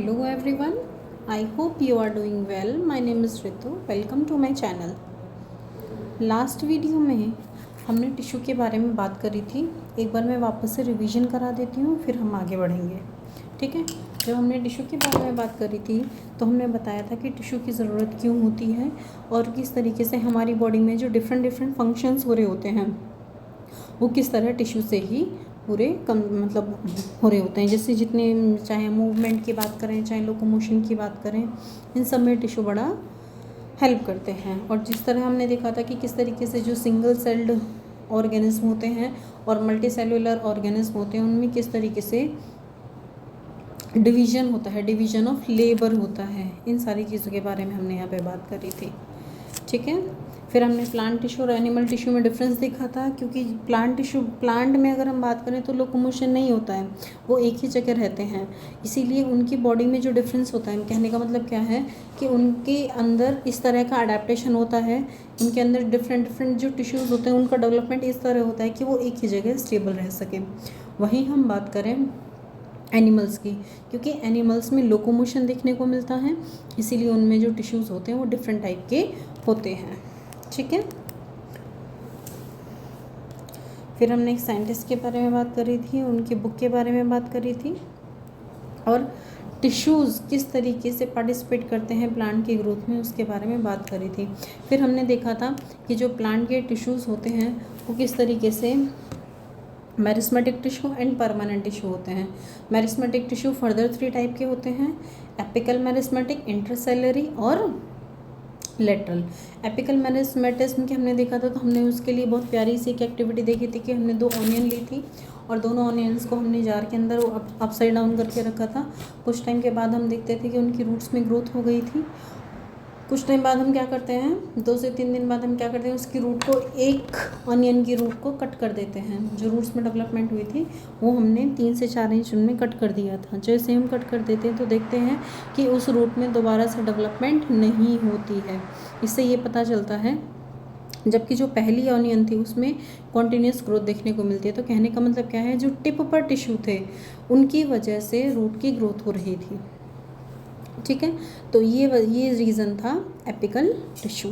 Hello everyone, I hope you are doing well. My name is Ritu. Welcome to my channel. Last video में हमने tissue के बारे में बात करी थी. एक बार मैं वापस से रिवीजन करा देती हूँ, फिर हम आगे बढ़ेंगे. ठीक है. जब हमने टिश्यू के बारे में बात करी थी तो हमने बताया था कि टिश्यू की ज़रूरत क्यों होती है और किस तरीके से हमारी बॉडी में जो डिफरेंट फंक्शंस हो रहे होते हैं वो किस तरह टिश्यू से ही पूरे मतलब हो रहे होते हैं. जैसे जितने चाहे मूवमेंट की बात करें, चाहे लोकोमोशन की बात करें, इन सब में टिश्यू बड़ा हेल्प करते हैं. और जिस तरह हमने देखा था कि किस तरीके से जो सिंगल सेल्ड ऑर्गेनिज्म होते हैं और मल्टी सेलुलर ऑर्गेनिज्म होते हैं उनमें किस तरीके से डिवीज़न होता है, डिवीज़न ऑफ लेबर होता है. इन सारी चीज़ों के बारे में हमने यहाँ पे बात करी थी. ठीक है. फिर हमने प्लांट टिश्यू और एनिमल टिश्यू में डिफरेंस देखा था, क्योंकि प्लांट में अगर हम बात करें तो लोकोमोशन नहीं होता है, वो एक ही जगह रहते हैं. इसीलिए उनकी बॉडी में जो डिफरेंस होता है, कहने का मतलब क्या है कि उनके अंदर इस तरह का अडेप्टेशन होता है. उनके अंदर डिफरेंट जो टिश्यूज़ होते हैं उनका डेवलपमेंट इस तरह होता है कि वो एक ही जगह स्टेबल रह सकें. वहीं हम बात करें एनिमल्स की, क्योंकि एनिमल्स में लोकोमोशन देखने को मिलता है, इसीलिए उनमें जो टिश्यूज़ होते हैं वो डिफरेंट टाइप के होते हैं. ठीक है. फिर हमने एक साइंटिस्ट के बारे में बात करी थी, उनकी बुक के बारे में बात करी थी और टिश्यूज़ किस तरीके से पार्टिसिपेट करते हैं प्लांट की ग्रोथ में उसके बारे में बात करी थी. फिर हमने देखा था कि जो प्लांट के टिश्यूज़ होते हैं वो किस तरीके से meristematic tissue and permanent tissue होते हैं. मेरिस्मेटिक टिश्यू फर्दर 3 टाइप के होते हैं: एपिकल मेरिस्मेटिक, इंटरसेलरी और लेटरल. एपिकल मेरिस्मेटिज्म की हमने देखा था तो हमने उसके लिए बहुत प्यारी सी एक एक्टिविटी देखी थी कि हमने 2 ऑनियन ली थी और दोनों ऑनियंस को हमने जार के अंदर अपसाइड डाउन करके रखा था. कुछ टाइम के बाद हम देखते थे कि उनकी रूट्स में ग्रोथ हो गई थी. कुछ टाइम बाद हम क्या करते हैं, 2 से 3 दिन बाद हम क्या करते हैं, उसकी रूट को, एक ऑनियन की रूट को कट कर देते हैं. जो रूट्स में डेवलपमेंट हुई थी वो हमने 3 से 4 इंच उनमें कट कर दिया था. जैसे हम कट कर देते हैं तो देखते हैं कि उस रूट में दोबारा से डेवलपमेंट नहीं होती है. इससे ये पता चलता है, जबकि जो पहली ऑनियन थी उसमें कॉन्टीन्यूस ग्रोथ देखने को मिलती है. तो कहने का मतलब क्या है, जो टिप पर टिश्यू थे उनकी वजह से रूट की ग्रोथ हो रही थी. ठीक है. तो ये रीज़न था एपिकल टिश्यू.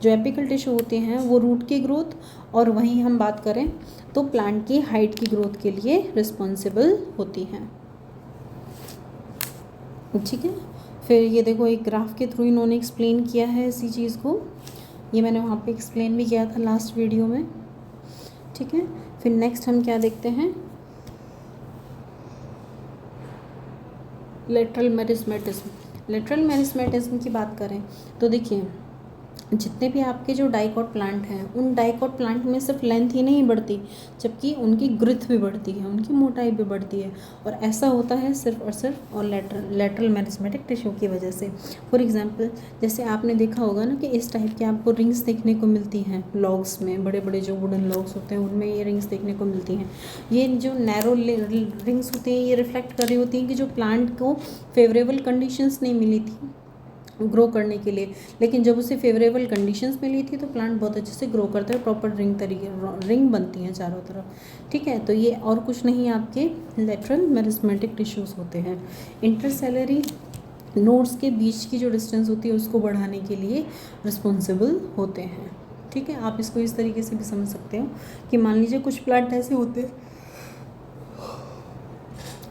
जो एपिकल टिश्यू होते हैं वो रूट की ग्रोथ, और वहीं हम बात करें तो प्लांट की हाइट की ग्रोथ के लिए रिस्पॉन्सिबल होती हैं. ठीक है. फिर ये देखो, एक ग्राफ के थ्रू इन्होंने एक्सप्लेन किया है इसी चीज़ को. ये मैंने वहाँ पे एक्सप्लेन भी किया था लास्ट वीडियो में. ठीक है. फिर नेक्स्ट हम क्या देखते हैं, लेटरल मेरिस्मेटिज्म. लेटरल मेरिस्मेटिज्म की बात करें तो देखिए, जितने भी आपके जो डाइकॉट प्लांट हैं उन डाइकॉट प्लांट में सिर्फ लेंथ ही नहीं बढ़ती, जबकि उनकी ग्रोथ भी बढ़ती है, उनकी मोटाई भी बढ़ती है. और ऐसा होता है सिर्फ और सिर्फ और लेटरल मेरिस्मेटिक टिश्यू की वजह से. फॉर एग्जांपल, जैसे आपने देखा होगा ना कि इस टाइप के आपको रिंग्स देखने को मिलती हैं लॉग्स में. बड़े बड़े जो वुडन लॉग्स होते हैं उनमें ये रिंग्स देखने को मिलती हैं. ये जो नैरो रिंग्स होती हैं ये रिफ्लेक्ट कर रही होती हैं कि जो प्लांट को फेवरेबल कंडीशंस नहीं मिली थी ग्रो करने के लिए, लेकिन जब उसे फेवरेबल कंडीशंस मिली थी तो प्लांट बहुत अच्छे से ग्रो करता है. प्रॉपर रिंग बनती हैं चारों तरफ. ठीक है. तो ये और कुछ नहीं, आपके लेटरल मेरिस्मेटिक टिश्यूज़ होते हैं. इंटरसेलरी नोड्स के बीच की जो डिस्टेंस होती है उसको बढ़ाने के लिए रिस्पॉन्सिबल होते हैं. ठीक है. आप इसको इस तरीके से भी समझ सकते हो कि मान लीजिए कुछ प्लांट ऐसे होते हैं,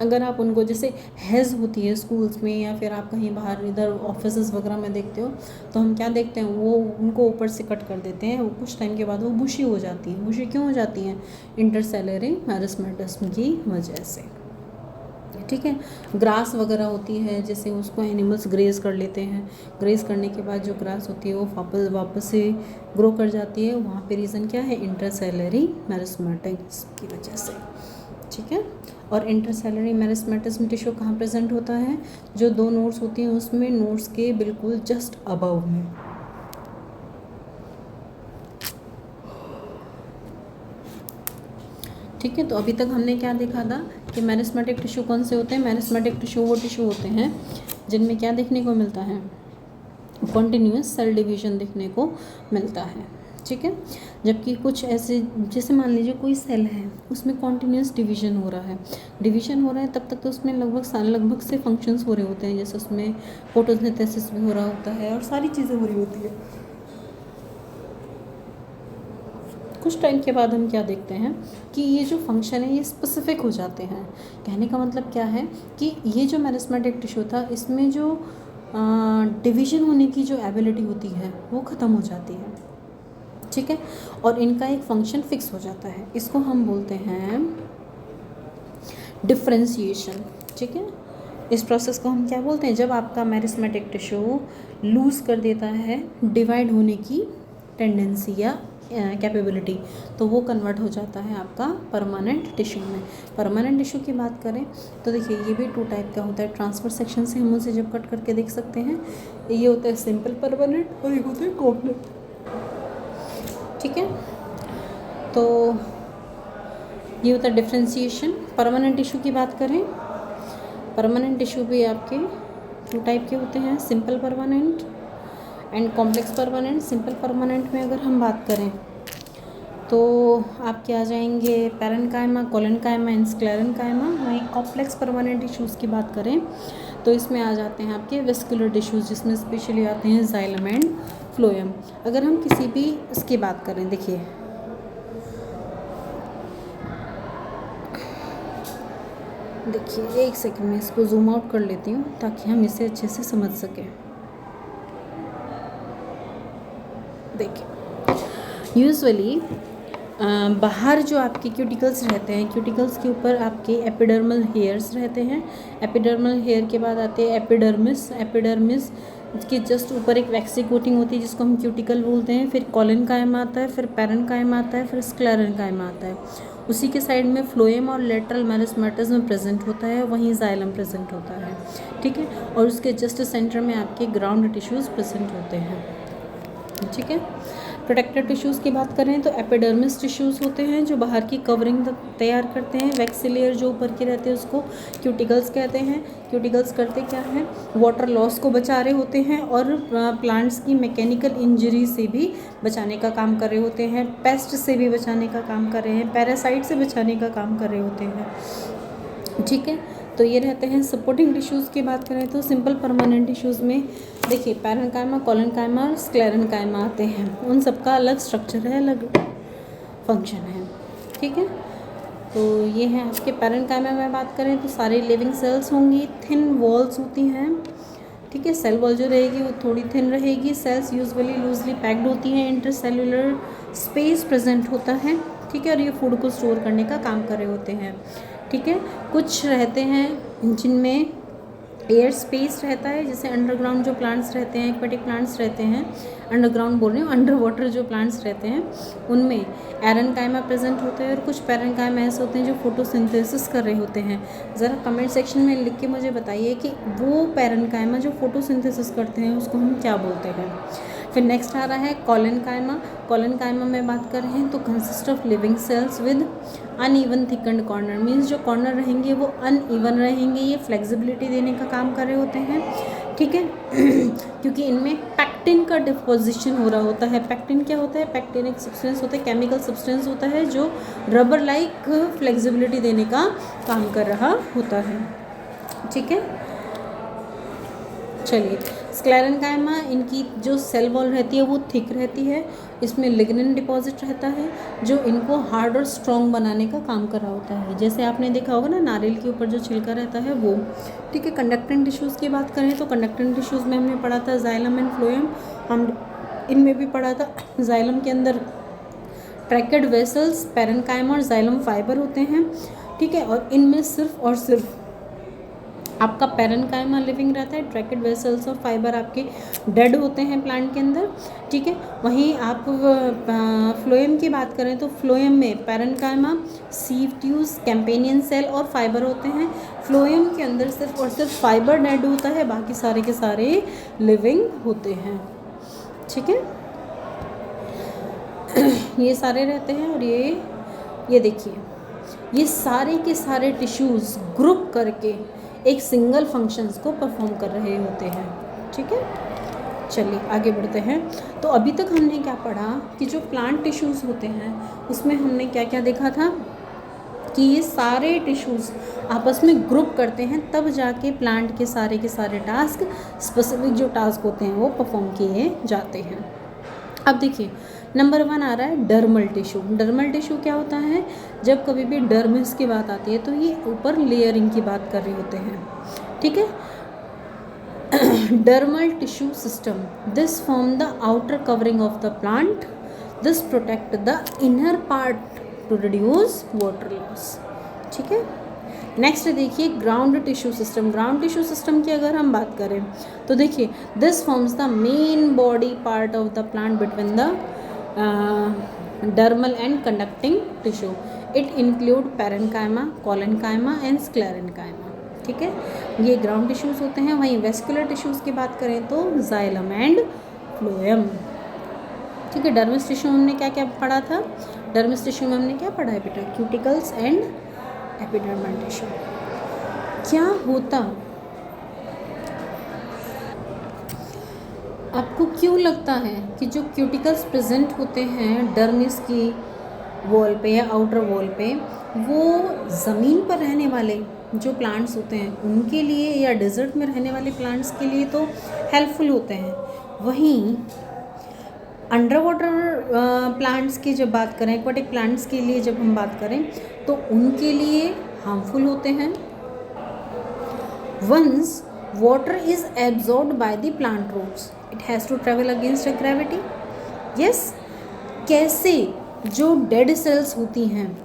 अगर आप उनको, जैसे हेज होती है स्कूल्स में या फिर आप कहीं बाहर इधर ऑफिसेज वगैरह में देखते हो, तो हम क्या देखते हैं, वो उनको ऊपर से कट कर देते हैं. वो कुछ टाइम के बाद वो बुशी हो जाती हैं. बुशी क्यों हो जाती हैं? इंटरसेलरी मेरिस्मेटिज्म की वजह से. ठीक है. ग्रास वगैरह होती है, जैसे उसको एनिमल्स ग्रेज कर लेते हैं. ग्रेज करने के बाद जो ग्रास होती है वो वापस से ग्रो कर जाती है. वहाँ पे रीज़न क्या है? इंटरसेलरी मेरिस्मेटिज्म की वजह से. ठीक है. और इंटरसेलरी मेरिस्मेटिज्म टिश्यू कहाँ प्रेजेंट होता है? जो 2 नोड्स होती हैं उसमें नोड्स के बिल्कुल जस्ट अबव में. ठीक है. तो अभी तक हमने क्या देखा था कि मेरिस्मेटिक टिश्यू कौन से होते हैं. मेरिस्मेटिक टिश्यू वो टिश्यू होते हैं जिनमें क्या देखने को मिलता है, कॉन्टिन्यूस सेल डिवीजन देखने को मिलता है. ठीक है। जबकि कुछ ऐसे, जैसे मान लीजिए कोई सेल है, उसमें कॉन्टिन्यूस डिवीजन हो रहा है, तब तक तो उसमें लगभग से फंक्शंस हो रहे होते हैं, जैसे उसमें फोटोसिंथेसिस भी हो रहा होता है और सारी चीज़ें हो रही होती है। कुछ टाइम के बाद हम क्या देखते हैं कि ये जो फंक्शन है ये स्पेसिफिक हो जाते हैं। कहने का मतलब क्या है कि ये जो मेरिस्टेमेटिक टिश्यू था, इसमें जो डिवीजन होने की जो एबिलिटी होती है वो ख़त्म हो जाती है, ठीक है, और इनका एक फंक्शन फिक्स हो जाता है। इसको हम बोलते हैं डिफरेंशिएशन, ठीक है। इस प्रोसेस को हम क्या बोलते हैं, जब आपका मेरिस्टेमेटिक टिश्यू लूज़ कर देता है डिवाइड होने की टेंडेंसी या कैपेबिलिटी, तो वो कन्वर्ट हो जाता है आपका परमानेंट टिश्यू में। परमानेंट टिश्यू की बात करें तो देखिए ये भी 2 टाइप का होता है। ट्रांसफर सेक्शन से हम उसे जब कट करके देख सकते हैं, ये होता है सिंपल परमानेंट और ये होता है कॉम्प्लेक्स, ठीक है। तो ये होता है डिफ्रेंशिएशन। परमानेंट टिश्यू की बात करें, परमानेंट टिश्यू भी आपके 2 टाइप के होते हैं, simple permanent and complex permanent. Simple permanent में अगर हम बात करें तो आपके आ जाएंगे पैरेन्काइमा, कोलेनकाइमा एंड स्क्लेरेन्काइमा। वहीं कॉम्प्लेक्स परमानेंट टिश्यूज़ की बात करें तो इसमें आ जाते हैं आपके वेस्कुलर टिश्यूज़, जिसमें स्पेशली आते हैं जाइलम एंड फ्लोएम। अगर हम किसी भी इसकी बात करें, देखिए एक सेकंड में इसको जूम आउट कर लेती हूँ ताकि हम इसे अच्छे से समझ सकें। देखिए यूजुअली बाहर जो आपके क्यूटिकल्स रहते हैं, क्यूटिकल्स के ऊपर आपके एपिडर्मल हेयर्स रहते हैं। एपिडर्मल हेयर के बाद आते हैं एपिडर्मिस। एपिडर्मिस के जस्ट ऊपर एक वैक्सी कोटिंग होती है जिसको हम क्यूटिकल बोलते हैं। फिर कोलेनकाइमा आता है, फिर पैरेन्काइमा आता है, फिर स्क्लेरेन्काइमा आता है। उसी के साइड में फ्लोएम और लेटरल मेरिस्टेमेटिज्म प्रेजेंट होता है, वहीं जाइलम प्रेजेंट होता है, ठीक है। और उसके जस्ट सेंटर में आपके ग्राउंड टिश्यूज़ प्रेजेंट होते हैं, ठीक है। प्रोटेक्टिव टिश्यूज़ की बात करें तो एपिडर्मिस टिश्यूज़ होते हैं जो बाहर की कवरिंग तैयार करते हैं। वैक्सी लेयर जो ऊपर की रहते हैं उसको क्यूटिकल्स कहते हैं। क्यूटिकल्स करते क्या हैं, वाटर लॉस को बचा रहे होते हैं और प्लांट्स की मैकेनिकल इंजरी से भी बचाने का काम कर रहे होते हैं, पेस्ट से भी बचाने का काम कर रहे हैं, पैरासाइट से बचाने का काम कर रहे होते हैं, ठीक है। तो ये रहते हैं सपोर्टिंग टिश्यूज़ की बात करें तो सिंपल परमानेंट टिश्यूज़ में देखिए पैरेन्काइमा, कोलेनकाइमा और स्क्लेरेन्काइमा आते हैं। उन सबका अलग स्ट्रक्चर है, अलग फंक्शन है, ठीक है। तो ये हैं आपके पैरेन्काइमा में बात करें तो सारे लिविंग सेल्स होंगी, थिन वॉल्स होती हैं, ठीक है। सेल वॉल जो रहेगी वो थोड़ी थिन रहेगी। सेल्स यूजुअली लूजली पैक्ड होती हैं, इंटरसेलुलर स्पेस प्रेजेंट होता है, ठीक है। और ये फूड को स्टोर करने का काम कर रहे होते हैं, ठीक है। कुछ रहते हैं जिनमें एयर स्पेस रहता है, जैसे अंडरग्राउंड जो प्लांट्स रहते हैं, एक्वेटिक प्लांट्स रहते हैं, अंडरग्राउंड बोल रही हूँ, अंडर वाटर जो प्लांट्स रहते हैं उनमें एरेन्काइमा प्रेजेंट होता है। और कुछ पैरेन्काइमा ऐसे होते हैं जो फोटोसिंथेसिस कर रहे होते हैं। ज़रा कमेंट सेक्शन में लिख के मुझे बताइए कि वो पैरेन्काइमा जो फोटोसिंथेसिस करते हैं उसको हम क्या बोलते हैं। फिर नेक्स्ट आ रहा है कोलेनकाइमा। कोलेनकाइमा में बात कर रहे हैं तो consist of living cells with uneven thickened corner, means जो कॉर्नर रहेंगे वो अनइवन रहेंगे। ये फ्लेक्सिबिलिटी देने का काम कर रहे होते हैं, ठीक है। क्योंकि इनमें पैक्टिन का डिपोजिशन हो रहा होता है। पैक्टिन क्या होता है, पैक्टिन एक सब्सटेंस होता है, केमिकल सब्सटेंस होता है जो रबर लाइक फ्लेक्सिबिलिटी देने का काम कर रहा होता है, ठीक है। चलिए स्क्लेरेन्काइमा, इनकी जो सेल वॉल रहती है वो थिक रहती है, इसमें लिग्निन डिपॉजिट रहता है जो इनको हार्ड और स्ट्रॉन्ग बनाने का काम कर रहा होता है। जैसे आपने देखा होगा ना नारियल के ऊपर जो छिलका रहता है वो, ठीक है। कंडक्टिंग टिश्यूज़ की बात करें तो कंडक्टिंग टिश्यूज़ में हमने पढ़ा था जाइलम एंड फ्लोएम, हम इनमें भी पढ़ा था जाइलम के अंदर ट्रैकेड वेसल्स, पैरेन्काइमा और जाइलम फाइबर होते हैं, ठीक है। और इनमें सिर्फ और सिर्फ आपका पैरेन्काइमा लिविंग रहता है, ट्रैकेड वेसल्स और फाइबर आपके डेड होते हैं प्लांट के अंदर, ठीक है। वहीं आप फ्लोएम की बात करें तो फ्लोएम में पैरेन्काइमा, सीव ट्यूब्स, कैम्पेनियन सेल और फाइबर होते हैं। फ्लोएम के अंदर सिर्फ और सिर्फ फाइबर डेड होता है, बाकी सारे के सारे लिविंग होते हैं, ठीक है। ये सारे रहते हैं और ये देखिए ये सारे के सारे टिश्यूज़ ग्रुप करके एक सिंगल फंक्शंस को परफॉर्म कर रहे होते हैं, ठीक है। चलिए आगे बढ़ते हैं। तो अभी तक हमने क्या पढ़ा कि जो प्लांट टिश्यूज़ होते हैं उसमें हमने क्या क्या देखा था कि ये सारे टिश्यूज़ आपस में ग्रुप करते हैं, तब जाके प्लांट के सारे टास्क, स्पेसिफिक जो टास्क होते हैं वो परफॉर्म किए जाते हैं। अब देखिए नंबर 1 आ रहा है डर्मल टिश्यू। डर्मल टिश्यू क्या होता है, जब कभी भी डर्मिस की बात आती है तो ये ऊपर लेयरिंग की बात कर रहे होते हैं, ठीक है। Dermal tissue system, this form the outer covering of the plant, this protect the inner part to reduce water loss, ठीक है। नेक्स्ट देखिए ground tissue system. Ground tissue system की अगर हम बात करें तो देखिए this forms the main body part of the plant between the dermal and conducting tissue. It include parenchyma, collenchyma and sclerenchyma, ठीक है। ये ग्राउंड टिश्यूज़ होते हैं। वहीं वेस्कुलर टिश्यूज़ की बात करें तो जाइलम एंड फ्लोएम, ठीक है। डर्मिस टिश्यू में हमने क्या क्या पढ़ा था, डर्मिस टिश्यू में हमने क्या पढ़ा है बेटा, क्यूटिकल्स एंड एपिडर्मल टिश्यू। क्या होता, आपको क्यों लगता है कि जो क्यूटिकल्स प्रेजेंट होते हैं डर्मिस की वॉल पे या आउटर वॉल पे, वो ज़मीन पर रहने वाले जो प्लांट्स होते हैं उनके लिए या डेजर्ट में रहने वाले प्लांट्स के लिए तो हेल्पफुल होते हैं, वहीं अंडर वाटर प्लांट्स की जब बात करें, एक्वाटिक प्लांट्स के लिए जब हम बात करें तो उनके लिए हार्मफुल होते हैं। Once water is absorbed by the plant roots, it has to travel against a gravity. Yes, कैसे जो डेड सेल्स होती हैं,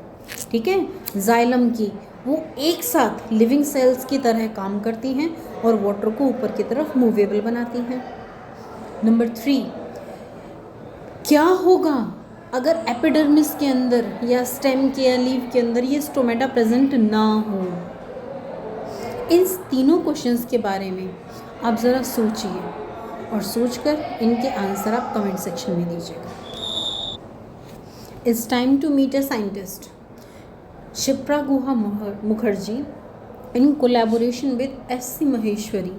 ठीक है, जाइलम की, वो एक साथ लिविंग सेल्स की तरह काम करती हैं और वाटर को ऊपर की तरफ मूवेबल बनाती हैं। नंबर 3, क्या होगा अगर एपिडर्मिस के अंदर या स्टेम के या लीव के अंदर ये स्टोमेटा प्रेजेंट ना हो। इन तीनों क्वेश्चंस के बारे में आप ज़रा सोचिए और सोचकर इनके आंसर आप कमेंट सेक्शन में दीजिएगा। It's time to meet a scientist. Shipra Guha Mukherjee in collaboration with S.C. Maheshwari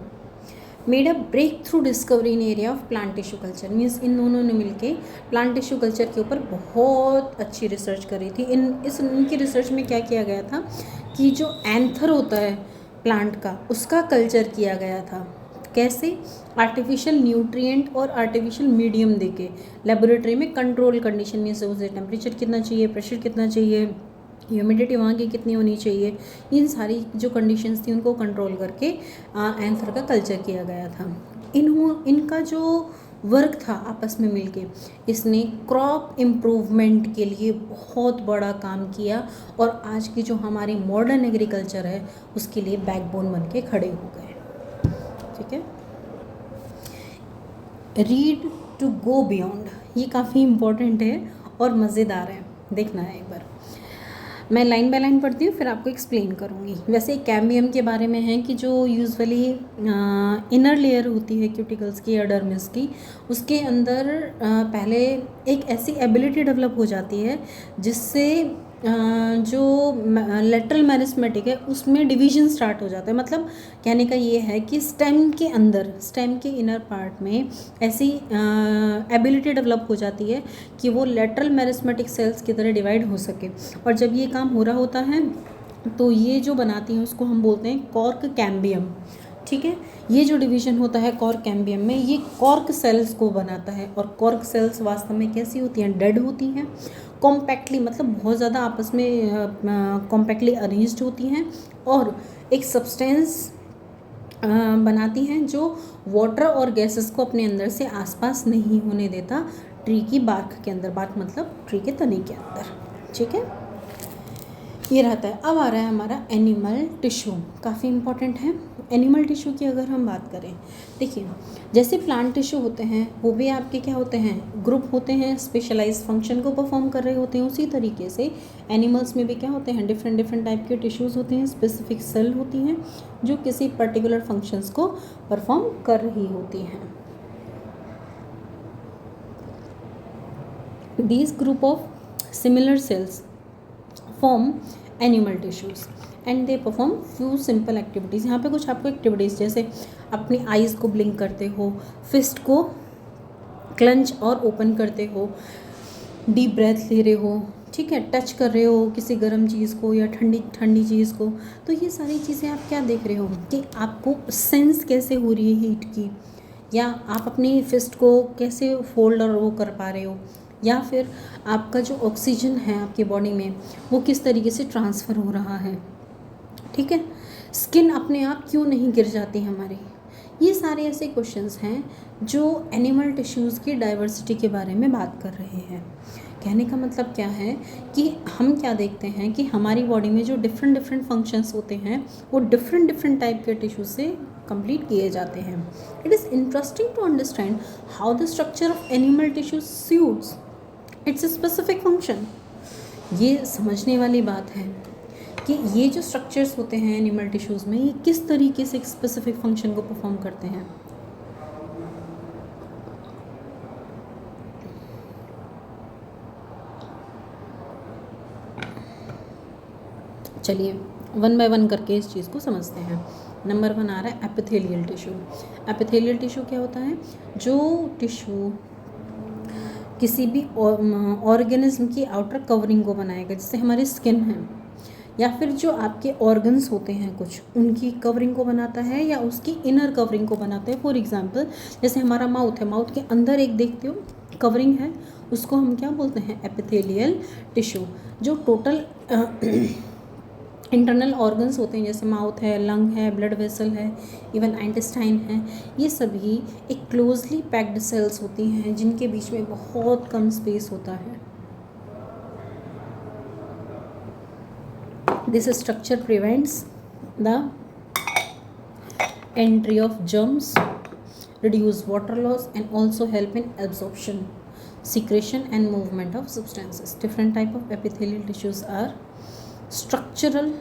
made a breakthrough discovery in area of plant tissue culture। Means in दोनों ने मिलके प्लांट टिश्यू कल्चर के ऊपर बहुत अच्छी रिसर्च करी थी। इनकी रिसर्च में क्या किया गया था कि जो एंथर होता है प्लांट का, उसका कल्चर किया गया था। कैसे, आर्टिफिशियल न्यूट्रिएंट और आर्टिफिशियल मीडियम देके लेबोरेटरी में कंट्रोल कंडीशन में से उसे टेम्परेचर कितना चाहिए, प्रेशर कितना चाहिए, ह्यूमिडिटी वहाँ की कितनी होनी चाहिए, इन सारी जो कंडीशंस थी उनको कंट्रोल करके एंथर का कल्चर किया गया था। इनका जो वर्क था आपस में मिलके, इसने क्रॉप इम्प्रूवमेंट के लिए बहुत बड़ा काम किया और आज की जो हमारी मॉडर्न एग्रीकल्चर है उसके लिए बैकबोन बन के खड़े हो गए, ठीक है। रीड टू गो बियॉन्ड, ये काफ़ी इम्पोर्टेंट है और मज़ेदार है, देखना है एक बार। मैं लाइन बाय लाइन पढ़ती हूँ फिर आपको एक्सप्लेन करूँगी। वैसे कैम्बियम के बारे में है कि जो यूजुअली इनर लेयर होती है क्यूटिकल्स की या डर्मिस की, उसके अंदर पहले एक ऐसी एबिलिटी डेवलप हो जाती है जिससे जो लेटरल मेरिस्मेटिक है उसमें डिवीजन स्टार्ट हो जाता है। मतलब कहने का ये है कि स्टेम के अंदर, स्टेम के इनर पार्ट में ऐसी एबिलिटी डेवलप हो जाती है कि वो लेटरल मेरिस्मेटिक सेल्स की तरह डिवाइड हो सके। और जब ये काम हो रहा होता है तो ये जो बनाती हैं उसको हम बोलते हैं कॉर्क कैम्बियम, ठीक है। ये जो डिवीजन होता है कॉर्क कैम्बियम में, ये कॉर्क सेल्स को बनाता है। और कॉर्क सेल्स वास्तव में कैसी होती हैं, डेड होती हैं, कॉम्पैक्टली, मतलब बहुत ज़्यादा आपस में कॉम्पैक्टली अरेंज्ड होती हैं और एक सब्सटेंस बनाती हैं जो वाटर और गैसेस को अपने अंदर से आसपास नहीं होने देता ट्री की बार्क के अंदर। बार्क मतलब ट्री के तने के अंदर, ठीक है। ये रहता है। अब आ रहा है हमारा एनिमल टिश्यू, काफ़ी इंपॉर्टेंट है। एनिमल टिश्यू की अगर हम बात करें, देखिए जैसे प्लांट टिश्यू होते हैं वो भी आपके क्या होते हैं, ग्रुप होते हैं, स्पेशलाइज फंक्शन को परफॉर्म कर रहे होते हैं। उसी तरीके से एनिमल्स में भी क्या होते हैं, डिफरेंट टाइप के टिश्यूज़ होते हैं, स्पेसिफिक सेल होती हैं जो किसी पर्टिकुलर फंक्शंस को परफॉर्म कर रही होती हैं। These group of similar cells form animal tissues and they perform few simple activities. यहाँ पे कुछ आपको एक्टिविटीज़ जैसे अपनी आइज़ को ब्लिंक करते हो, फिस्ट को क्लंच और ओपन करते हो, डीप ब्रेथ ले रहे हो, ठीक है, टच कर रहे हो किसी गर्म चीज़ को या ठंडी ठंडी चीज़ को। तो ये सारी चीज़ें आप क्या देख रहे हो कि आपको सेंस कैसे हो रही है हीट की, या आप अपनी फिस्ट को कैसे फोल्ड और वो कर पा रहे हो, या फिर आपका जो ऑक्सीजन है आपकी बॉडी में वो किस तरीके से ट्रांसफ़र हो रहा है, ठीक है, स्किन अपने आप क्यों नहीं गिर जाती हमारी। ये सारे ऐसे क्वेश्चंस हैं जो एनिमल टिश्यूज़ की डाइवर्सिटी के बारे में बात कर रहे हैं। कहने का मतलब क्या है कि हम क्या देखते हैं कि हमारी बॉडी में जो डिफरेंट डिफरेंट फंक्शंस होते हैं वो डिफरेंट डिफरेंट टाइप के टिश्यू से कंप्लीट किए जाते हैं। It is interesting to understand how the structure of animal tissue suits its a specific function. ये समझने वाली बात है कि ये जो स्ट्रक्चर्स होते हैं एनिमल टिश्यूज़ में ये किस तरीके से एक स्पेसिफिक फंक्शन को परफॉर्म करते हैं। चलिए वन बाय वन करके इस चीज़ को समझते हैं। नंबर 1 आ रहा है एपिथेलियल टिश्यू। एपिथेलियल टिश्यू क्या होता है? जो टिश्यू किसी भी ऑर्गेनिज्म की आउटर कवरिंग को बनाएगा, जैसे हमारी स्किन है, या फिर जो आपके ऑर्गन्स होते हैं कुछ उनकी कवरिंग को बनाता है या उसकी इनर कवरिंग को बनाता है। फॉर एग्जांपल जैसे हमारा माउथ है, माउथ के अंदर एक देखते हो कवरिंग है, उसको हम क्या बोलते हैं? Epithelial tissue. जो टोटल इंटरनल ऑर्गन्स होते हैं जैसे माउथ है, लंग है, ब्लड वेसल है, इवन इंटेस्टाइन है, ये सभी एक क्लोजली पैक्ड सेल्स होती हैं जिनके बीच में बहुत कम स्पेस होता है। This structure prevents the entry of germs, reduce water loss and also help in absorption, secretion and movement of substances. Different type of epithelial tissues are structural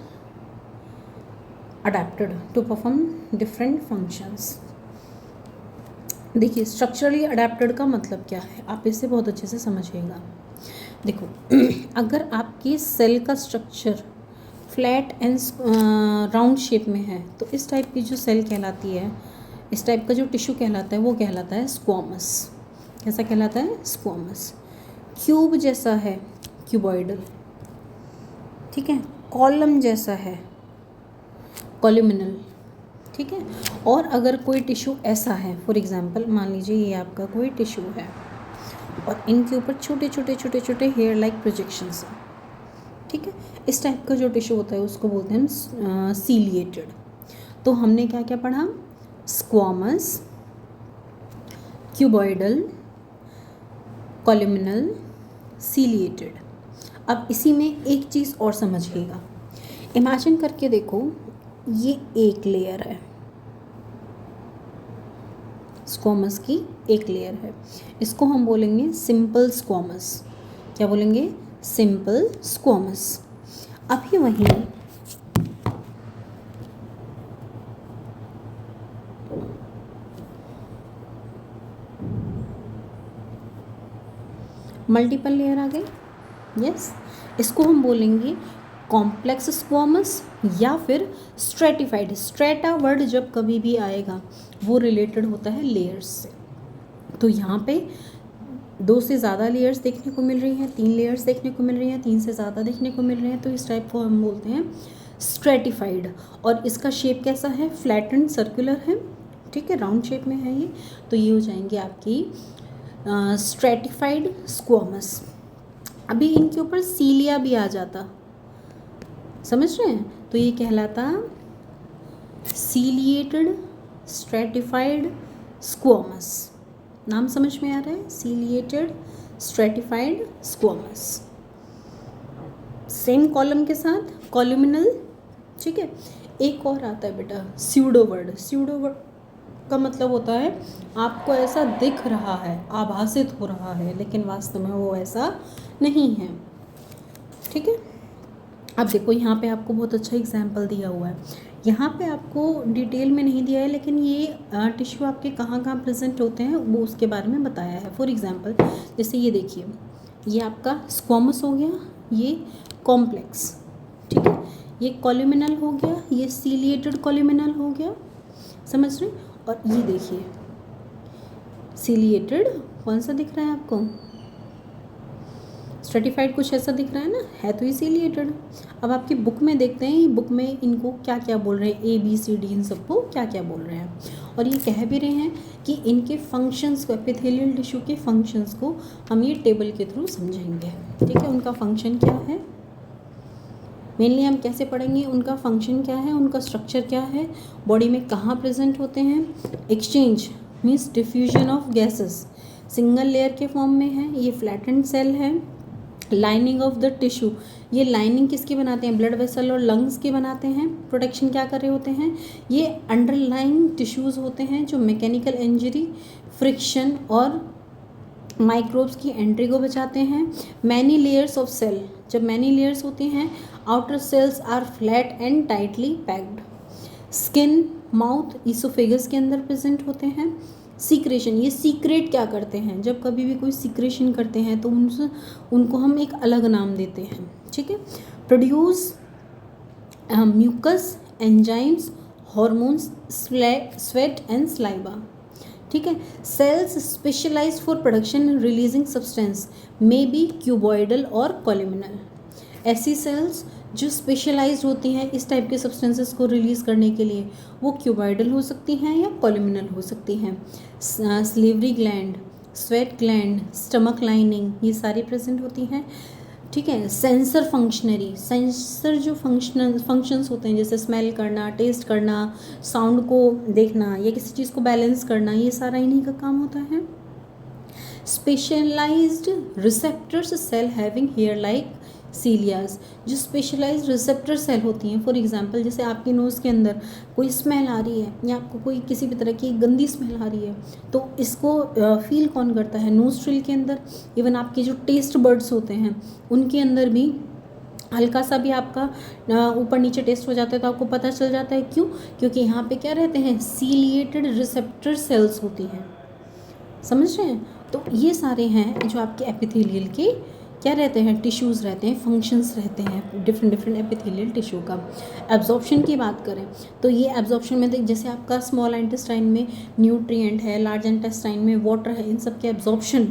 adapted to perform different functions. देखिए structurally adapted का मतलब क्या है, आप इसे बहुत अच्छे से समझिएगा। देखो अगर आपकी सेल का structure flat and round shape में है तो इस टाइप की जो सेल कहलाती है, इस टाइप का जो टिश्यू कहलाता है वो कहलाता है स्क्वामस। कैसा कहलाता है? स्क्वामस। क्यूब जैसा है क्यूबॉइडल, ठीक है। कॉलम जैसा है कॉलुमिनल, ठीक है। और अगर कोई टिश्यू ऐसा है, फॉर एग्जांपल मान लीजिए ये आपका कोई टिश्यू है और इनके ऊपर छोटे छोटे छोटे छोटे हेयर लाइक प्रोजेक्शंस हैं, ठीक है। इस टाइप का जो टिश्यू होता है उसको बोलते हैं सीलिएटेड। तो हमने क्या क्या पढ़ा? Squamous, cuboidal, columnar, ciliated. अब इसी में एक चीज़ और समझिएगा, इमेजिन करके देखो ये एक लेयर है, स्क्वामस की एक लेयर है, इसको हम बोलेंगे सिंपल स्क्वामस। क्या बोलेंगे? Simple squamous. अभी वहीं मल्टीपल लेयर आ गई, यस। इसको हम बोलेंगे कॉम्प्लेक्स स्क्वामस या फिर स्ट्रेटिफाइड। स्ट्रेटा वर्ड जब कभी भी आएगा वो रिलेटेड होता है लेयर्स से। तो यहाँ पे 2 से ज़्यादा लेयर्स देखने को मिल रही हैं, 3 लेयर्स देखने को मिल रही हैं, 3 से ज़्यादा देखने को मिल रहे हैं, तो इस टाइप को हम बोलते हैं स्ट्रेटिफाइड। और इसका शेप कैसा है? फ्लैटेंड सर्कुलर है, ठीक है, राउंड शेप में है ये। तो ये हो जाएंगे आपकी स्ट्रेटिफाइड स्क्वामस। अभी इनके ऊपर सीलिया भी आ जाता, समझ रहे हैं? तो ये कहलाता सीलिएटेड स्ट्रेटिफाइड स्क्वामस। नाम समझ में आ रहा है? Ciliated stratified squamous. Same column के साथ कॉलुमिनल, ठीक है। एक और आता है बेटा स्यूडो वर्ड। स्यूडो वर्ड का मतलब होता है आपको ऐसा दिख रहा है, आभासित हो रहा है, लेकिन वास्तव में वो ऐसा नहीं है, ठीक है। अब देखो यहाँ पे आपको बहुत अच्छा एग्जाम्पल दिया हुआ है। यहाँ पे आपको डिटेल में नहीं दिया है, लेकिन ये टिश्यू आपके कहाँ कहाँ प्रेजेंट होते हैं वो उसके बारे में बताया है। फॉर एग्जांपल जैसे ये देखिए, ये आपका स्क्वामस हो गया, ये कॉम्प्लेक्स, ठीक है, ये कॉल्यूमिनल हो गया, ये सीलिएटेड कॉल्यूमिनल हो गया, समझ रहे। और ये देखिए सीलिएटेड कौन सा दिख रहा है आपको, स्ट्रेटिफाइड कुछ ऐसा दिख रहा है ना, है तो इसीलिएटेड। अब आपकी बुक में देखते हैं, बुक में इनको क्या क्या बोल रहे हैं, ABCD इन सबको क्या क्या बोल रहे हैं। और ये कह भी रहे हैं कि इनके फंक्शंस को, एपिथेलियल टिश्यू के फंक्शंस को हम ये टेबल के थ्रू समझेंगे। ठीक है, उनका फंक्शन क्या है, मेनली हम कैसे पढ़ेंगे, उनका फंक्शन क्या है, उनका स्ट्रक्चर क्या है, बॉडी में कहाँ प्रेजेंट होते हैं। Exchange means diffusion of gases, single layer के फॉर्म में है, ये फ्लैटेंड सेल है। लाइनिंग ऑफ द टिश्यू, ये लाइनिंग किसकी बनाते हैं, ब्लड वेसल और लंग्स के बनाते हैं। प्रोटेक्शन क्या कर रहे होते हैं, ये अंडरलाइंग टिश्यूज़ होते हैं जो मैकेनिकल इंजरी, फ्रिक्शन और माइक्रोब्स की एंट्री को बचाते हैं। मैनी लेयर्स ऑफ सेल, जब मैनी लेयर्स होती हैं, outer cells are flat and tightly packed. Skin, mouth, oesophagus के अंदर प्रेजेंट होते हैं। सीक्रेशन, ये सीक्रेट क्या करते हैं, जब कभी भी कोई सीक्रेशन करते हैं तो उनको हम एक अलग नाम देते हैं। ठीक है, produce mucus, enzymes, hormones, sweat and saliva. ठीक है, cells specialised for production and releasing substance may be cuboidal और कॉल्यूमिनल। ऐसी सेल्स जो स्पेशलाइज्ड होती हैं इस टाइप के सब्सटेंसेस को रिलीज़ करने के लिए, वो क्यूबॉइडल हो सकती हैं या कॉल्यूमिनल हो सकती हैं। Salivary gland, sweat gland, stomach lining, ये सारी प्रेजेंट होती हैं। ठीक है, सेंसर फंक्शनरी, सेंसर जो फंक्शंस होते हैं जैसे स्मेल करना, टेस्ट करना, साउंड को देखना या किसी चीज़ को बैलेंस करना, ये सारा इन्हीं का काम होता है। Specialised receptors cell having hair like cilia, जो स्पेशलाइज्ड रिसेप्टर सेल होती हैं। फॉर एग्जांपल जैसे आपकी नोज़ के अंदर कोई स्मेल आ रही है या आपको कोई किसी भी तरह की गंदी स्मेल आ रही है, तो इसको फील कौन करता है, नोस्ट्रिल के अंदर। इवन आपके जो टेस्ट बर्ड्स होते हैं उनके अंदर भी हल्का सा भी आपका ऊपर नीचे टेस्ट हो जाता है तो आपको पता चल जाता है। क्यों, क्योंकि यहाँ पे क्या रहते हैं, सीलिएटेड रिसेप्टर सेल्स होती हैं, समझ रहे हैं। तो ये सारे हैं जो आपके एपिथेलियल के क्या रहते हैं, टिश्यूज़ रहते हैं, फंक्शंस रहते हैं डिफरेंट एपिथेलियल टिश्यू का। एब्जॉर्प्शन की बात करें तो ये एब्जॉर्प्शन में जैसे आपका स्मॉल इंटेस्टाइन में न्यूट्रिएंट है, लार्ज इंटेस्टाइन में वाटर है, इन सब के एब्जॉर्प्शन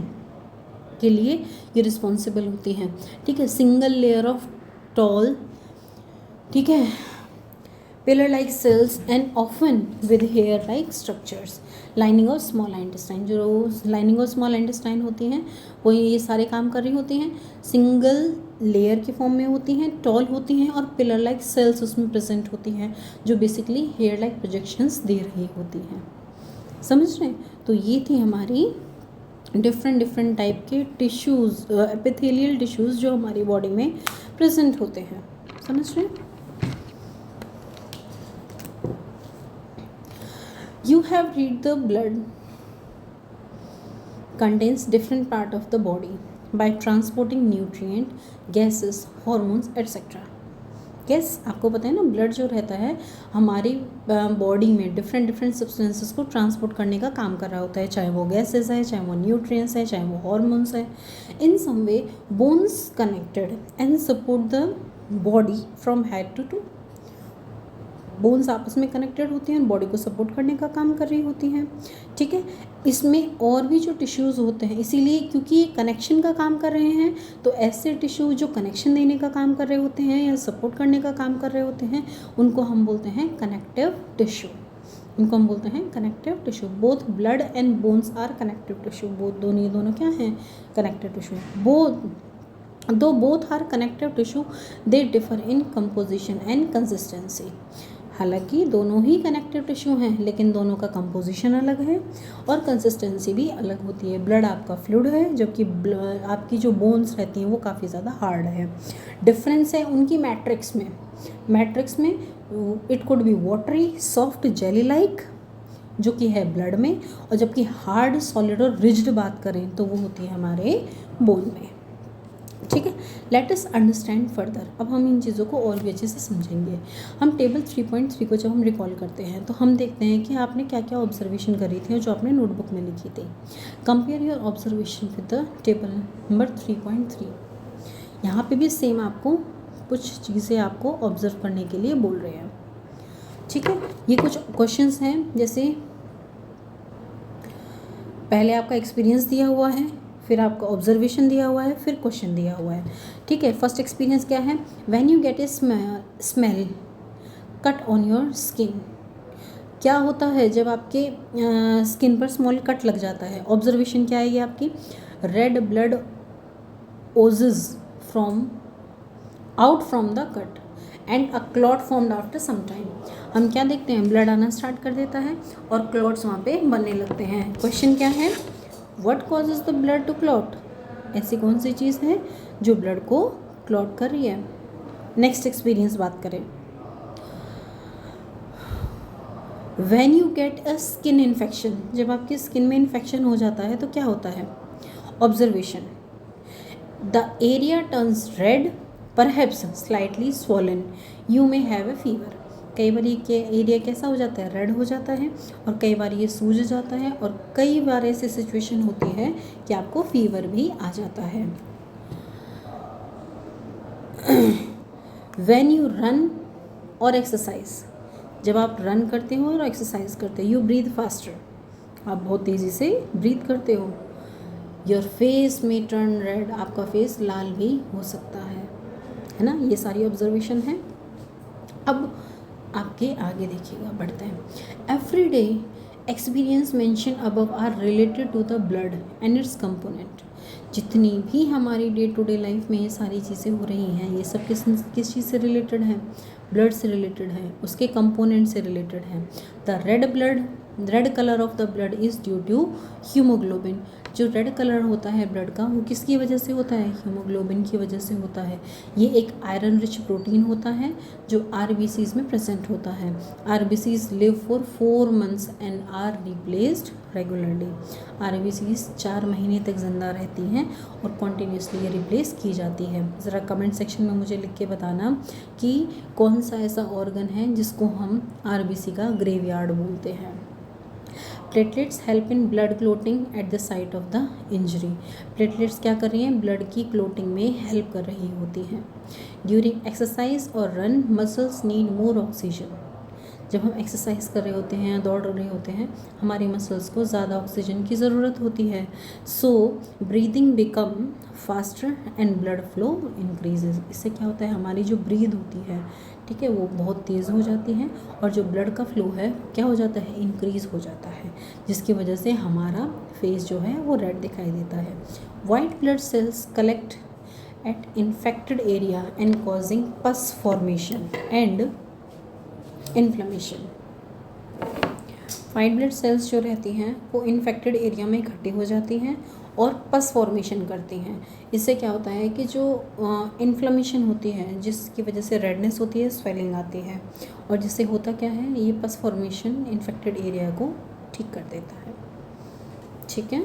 के लिए ये रिस्पॉन्सिबल होती हैं। ठीक है, सिंगल लेयर ऑफ टॉल, ठीक है, pillar like cells and often with hair like structures. Lining of small intestine, जो लाइनिंग ऑफ स्मॉल इंटेस्टाइन होती हैं वो ये सारे काम कर रही होती हैं, सिंगल लेयर के फॉर्म में होती हैं, टॉल होती हैं और पिलर लाइक सेल्स उसमें प्रेजेंट होती हैं जो बेसिकली हेयर लाइक प्रोजेक्शंस दे रही होती हैं, समझ रहे हैं। तो ये थी हमारी डिफरेंट टाइप के टिश्यूज़, एपिथेलियल टिश्यूज़ जो हमारी बॉडी में प्रेजेंट होते हैं, समझ रहे हैं। You have read the blood contains different part of the body by transporting nutrient, gases, hormones, etc. Yes, आपको पता है ना, ब्लड जो रहता है हमारी बॉडी में डिफरेंट सब्सटेंसेस को ट्रांसपोर्ट करने का काम कर रहा होता है, चाहे वो गैसेस है, चाहे वो न्यूट्रिएंट्स है, चाहे वो हार्मोन्स है। In some way bones connected and support the body from head to to. Bones आपस में कनेक्टेड होती हैं, बॉडी को सपोर्ट करने का काम कर रही होती हैं। ठीक है, इसमें और भी जो टिश्यूज़ होते हैं, इसीलिए क्योंकि ये कनेक्शन का काम कर रहे हैं तो ऐसे टिश्यू जो कनेक्शन देने का काम कर रहे होते हैं या सपोर्ट करने का काम कर रहे होते हैं उनको हम बोलते हैं कनेक्टिव टिश्यू, उनको हम बोलते हैं connective tissue. Both blood and bones are connective tissue, दोनों क्या हैं, connective tissue. Though both are connective tissue, they differ in composition and consistency. हालांकि दोनों ही कनेक्टिव टिश्यू हैं लेकिन दोनों का कंपोजिशन अलग है और कंसिस्टेंसी भी अलग होती है। ब्लड आपका फ्लूइड है जबकि आपकी जो बोन्स रहती हैं वो काफ़ी ज़्यादा हार्ड है। डिफरेंस है उनकी मैट्रिक्स में it could be watery, soft, jelly like जो कि है ब्लड में, और जबकि हार्ड, सॉलिड और रिजिड बात करें तो वो होती है हमारे बोन में। ठीक है, लेट अस अंडरस्टैंड फर्दर। अब हम इन चीज़ों को और भी अच्छे से समझेंगे। हम टेबल 3.3 को जब हम रिकॉल करते हैं तो हम देखते हैं कि आपने क्या क्या ऑब्जर्वेशन करी थी और जो आपने नोटबुक में लिखी थी। Compare your observation with the table number 3.3। यहाँ पे भी सेम आपको कुछ चीज़ें आपको ऑब्जर्व करने के लिए बोल रहे हैं। ठीक है, ये कुछ क्वेश्चंस हैं, जैसे पहले आपका एक्सपीरियंस दिया हुआ है, फिर आपका ऑब्जर्वेशन दिया हुआ है, फिर क्वेश्चन दिया हुआ है। ठीक है, फर्स्ट एक्सपीरियंस क्या है, when you get A smell cut on your skin. क्या होता है जब आपके स्किन पर स्मॉल कट लग जाता है। ऑब्जर्वेशन क्या है ये आपकी, red blood oozes out from the cut and a clot formed after some time. हम क्या देखते हैं, ब्लड आना स्टार्ट कर देता है और क्लॉट्स वहाँ पे बनने लगते हैं। क्वेश्चन क्या है, what causes the blood to clot. ऐसी कौन सी चीज़ है जो ब्लड को क्लॉट कर रही है। नेक्स्ट एक्सपीरियंस बात करें, when you get a skin infection. जब आपकी स्किन में इन्फेक्शन हो जाता है तो क्या होता है। Observation, the area turns red perhaps slightly swollen, you may have a fever. कई बार ये एरिया कैसा हो जाता है, रेड हो जाता है, और कई बार ये सूज जाता है, और कई बार ऐसी सिचुएशन होती है कि आपको फीवर भी आ जाता है। व्हेन यू रन और एक्सरसाइज। जब आप रन करते हो और एक्सरसाइज करते हो, यू ब्रीथ फास्टर, आप बहुत तेज़ी से ब्रीथ करते हो। योर फेस में टर्न रेड, आपका फेस लाल भी हो सकता है ना। ये सारी ऑब्जर्वेशन है। अब आपके आगे देखिएगा, बढ़ते हैं। Every day experience mention above are related to the blood and its component. जितनी भी हमारी डे टू डे लाइफ में ये सारी चीज़ें हो रही हैं, ये सब किस चीज़ से रिलेटेड है, ब्लड से रिलेटेड है, उसके कंपोनेंट से रिलेटेड है। The red colour of the blood is due to haemoglobin. जो रेड कलर होता है ब्लड का, वो किसकी वजह से होता है, हीमोग्लोबिन की वजह से होता है। ये एक आयरन रिच प्रोटीन होता है जो आरबीसीज में प्रेजेंट होता है। RBCs live for 4 months and are replaced regularly. RBCs 4 महीने तक जिंदा रहती हैं और कॉन्टीन्यूसली ये रिप्लेस की जाती है। ज़रा कमेंट सेक्शन में मुझे लिख के बताना कि कौन सा ऐसा ऑर्गन है जिसको हम आरबीसी का ग्रेवयार्ड बोलते हैं। Platelets help in blood clotting at the site of the injury. Platelets क्या कर रही हैं, ब्लड की क्लोटिंग में हेल्प कर रही होती हैं। ड्यूरिंग एक्सरसाइज और run muscles need more oxygen. जब हम एक्सरसाइज कर रहे होते हैं, दौड़ रहे होते हैं, हमारी मसल्स को ज़्यादा ऑक्सीजन की ज़रूरत होती है। So breathing become faster and blood flow increases. इससे क्या होता है, हमारी जो ब्रीद होती है, ठीक है, वो बहुत तेज़ हो जाती है और जो ब्लड का फ्लो है क्या हो जाता है, इंक्रीज़ हो जाता है, जिसकी वजह से हमारा फेस जो है वो रेड दिखाई देता है। White blood cells collect at infected area and causing pus formation and inflammation. White blood cells जो रहती हैं वो इन्फेक्टेड एरिया में इकट्ठी हो जाती हैं और पस फॉर्मेशन करती हैं। इससे क्या होता है कि जो इन्फ्लेमेशन होती है, जिसकी वजह से रेडनेस होती है, स्वेलिंग आती है, और जिससे होता क्या है, ये पस फॉर्मेशन इन्फेक्टेड एरिया को ठीक कर देता है। ठीक है।